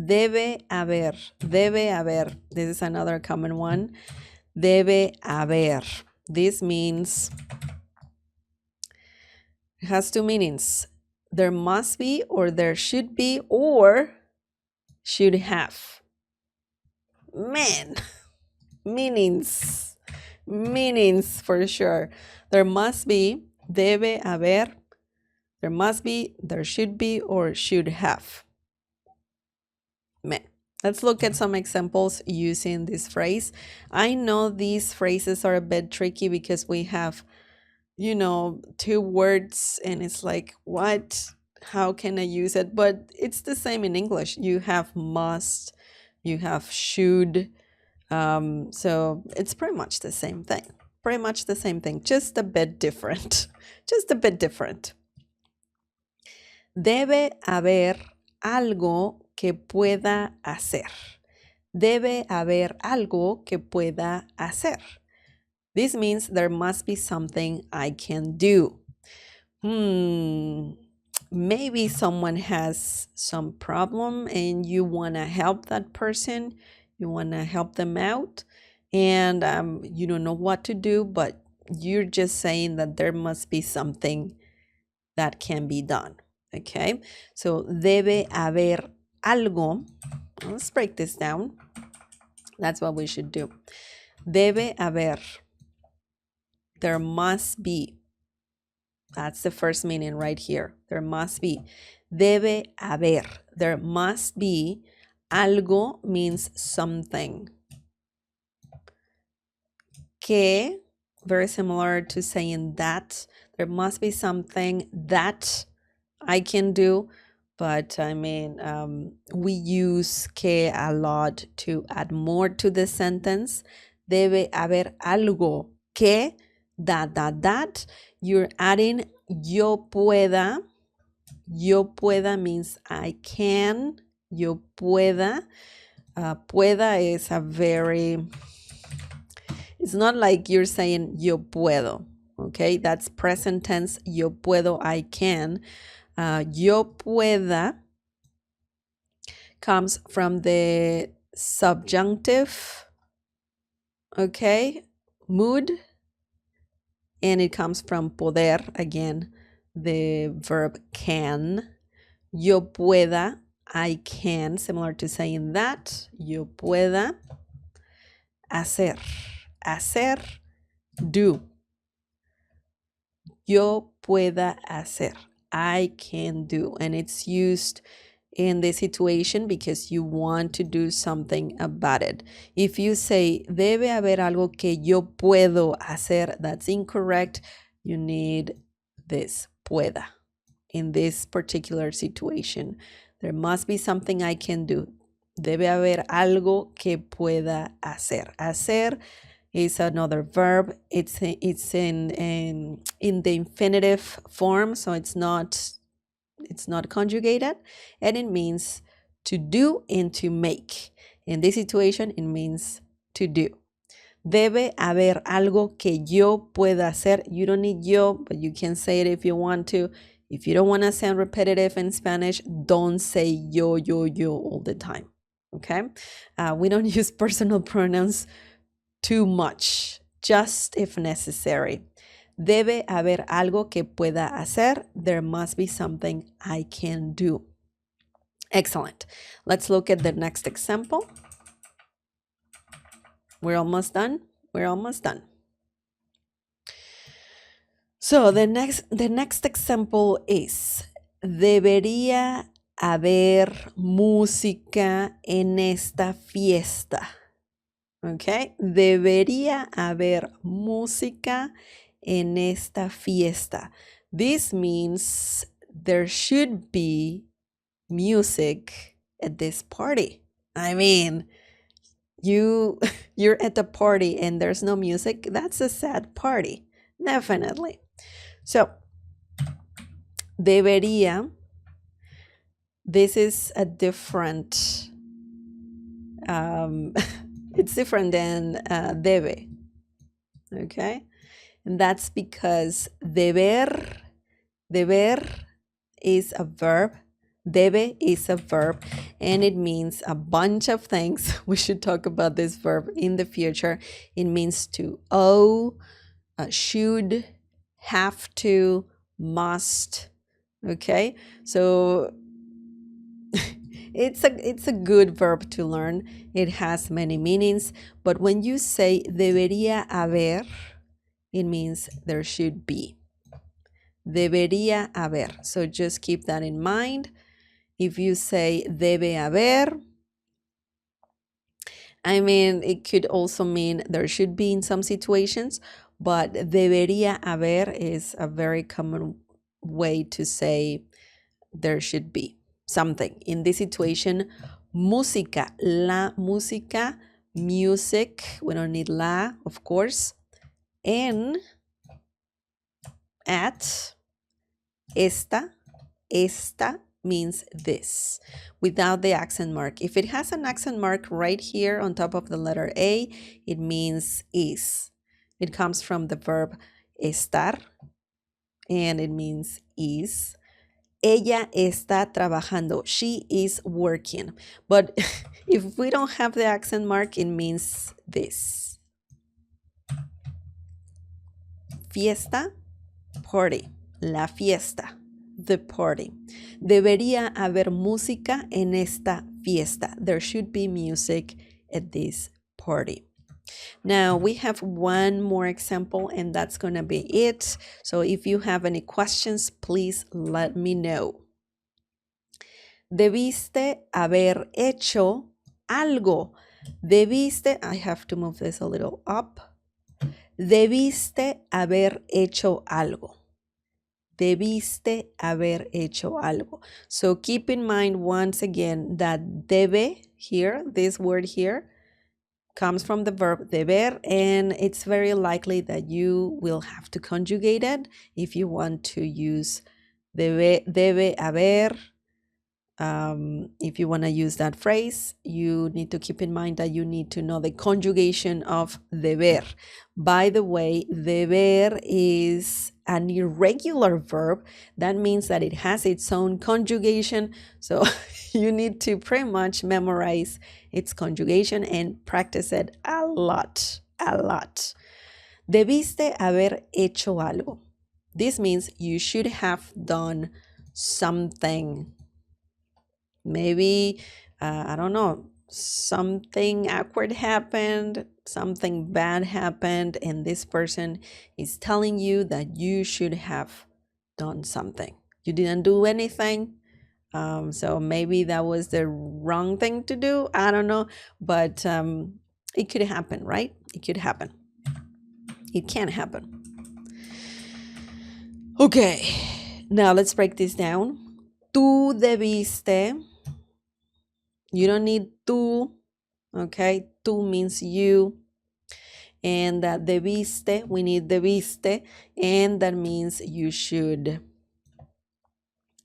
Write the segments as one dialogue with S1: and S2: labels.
S1: Debe haber. Debe haber. This is another common one. Debe haber. This means, it has two meanings. There must be, or there should be, or should have. Man, meanings for sure. There must be, debe haber, there must be, there should be, or should have. Man. Let's look at some examples using this phrase. I know these phrases are a bit tricky because we have, two words and it's like, what? How can I use it? But it's the same in English. You have must, you have should. So it's pretty much the same thing. Just a bit different. Debe haber algo que pueda hacer. Debe haber algo que pueda hacer. This means there must be something I can do. Maybe someone has some problem and you want to help that person. You want to help them out. And you don't know what to do, but you're just saying that there must be something that can be done. Okay, so debe haber algo. Let's break this down. That's what we should do. Debe haber. There must be. That's the first meaning right here. There must be. Debe haber. There must be. Algo means something. Que, very similar to saying that. There must be something that I can do. But I mean, we use que a lot to add more to the sentence. Debe haber algo que, that. You're adding yo pueda. Yo pueda means I can. Yo pueda. Pueda is a very, it's not like you're saying yo puedo. Okay, that's present tense. Yo puedo, I can. Yo pueda comes from the subjunctive, okay, mood, and it comes from poder, again, the verb can. Yo pueda, I can, similar to saying that. Yo pueda hacer. Hacer, do. Yo pueda hacer. I can do, and it's used in this situation because you want to do something about it. If you say debe haber algo que yo puedo hacer, that's incorrect. You need this pueda. In this particular situation, there must be something I can do. Debe haber algo que pueda hacer. Hacer is another verb. It's in the infinitive form, so it's not conjugated, and it means to do and to make. In this situation, it means to do. Debe haber algo que yo pueda hacer. You don't need yo, but you can say it if you want to. If you don't want to sound repetitive in Spanish, don't say yo all the time. Okay? We don't use personal pronouns too much, just if necessary. Debe haber algo que pueda hacer. There must be something I can do. Excellent. Let's look at the next example. We're almost done. So the next example is, debería haber música en esta fiesta. Okay, debería haber música en esta fiesta. This means there should be music at this party. I mean, you're at the party and there's no music. That's a sad party, definitely. So, debería. This is a different. It's different than debe. Okay, and that's because deber is a verb. Debe is a verb and it means a bunch of things. We should talk about this verb in the future. It means to owe, should, have to, must. Okay, so it's a good verb to learn. It has many meanings, but when you say debería haber, it means there should be. Debería haber. So just keep that in mind. If you say debe haber, I mean, it could also mean there should be in some situations, but debería haber is a very common way to say there should be something. In this situation, música, la música, music, we don't need la, of course, en, at, esta means this without the accent mark. If it has an accent mark right here on top of the letter A, it means is. It comes from the verb estar and it means is. Ella está trabajando. She is working. But if we don't have the accent mark, it means this. Fiesta, party. La fiesta, the party. Debería haber música en esta fiesta. There should be music at this party. Now we have one more example and that's going to be it. So if you have any questions, please let me know. Debiste haber hecho algo. Debiste, I have to move this a little up. Debiste haber hecho algo. Debiste haber hecho algo. So keep in mind once again that debe here, this word here, comes from the verb deber, and it's very likely that you will have to conjugate it if you want to use debe haber. If you want to use that phrase, you need to keep in mind that you need to know the conjugation of deber. By the way, deber is an irregular verb. That means that it has its own conjugation. So you need to pretty much memorize its conjugation and practice it a lot, a lot. Debiste haber hecho algo. This means you should have done something. Maybe, I don't know, something awkward happened, something bad happened, and this person is telling you that you should have done something. You didn't do anything, so maybe that was the wrong thing to do. I don't know, but it could happen, right? It could happen. It can happen. Okay, now let's break this down. Tú debiste. You don't need tú, okay? Tú means you. And that debiste, we need debiste, and that means you should.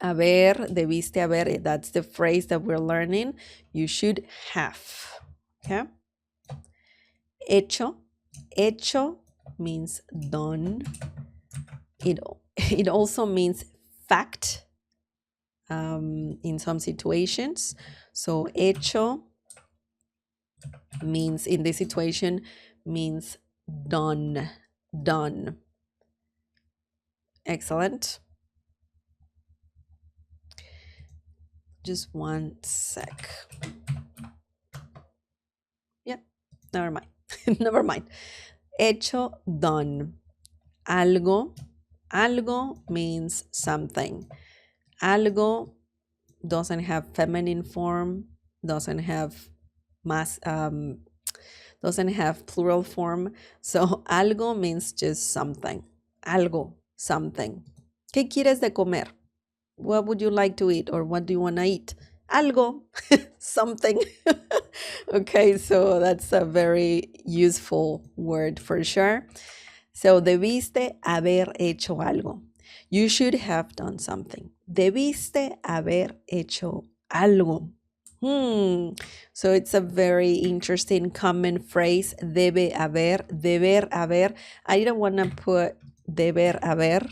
S1: Haber, debiste haber, that's the phrase that we're learning. You should have, okay? Hecho, hecho means done. It also means fact in some situations. So hecho means in this situation means done, done. Excellent. Just one sec. Yep, never mind. Never mind. Hecho, done. Algo, algo means something. Algo doesn't have feminine form, doesn't have doesn't have plural form. So algo means just something. Algo, something. ¿Qué quieres de comer? What would you like to eat, or what do you want to eat? Algo, something. Okay, so that's a very useful word for sure. So debiste haber hecho algo. You should have done something. Debiste haber hecho algo. So it's a very interesting common phrase. Debe haber, deber haber. I don't want to put deber haber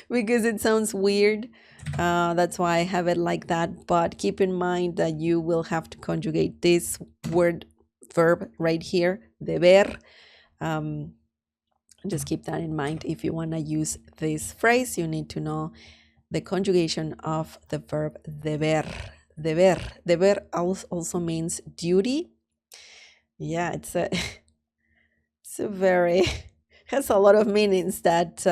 S1: because it sounds weird. That's why I have it like that. But keep in mind that you will have to conjugate this verb right here, deber. Um, just keep that in mind. If you want to use this phrase, you need to know the conjugation of the verb deber. Deber. Deber also means duty. Yeah, it's a very has a lot of meanings that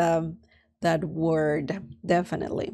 S1: that word, definitely.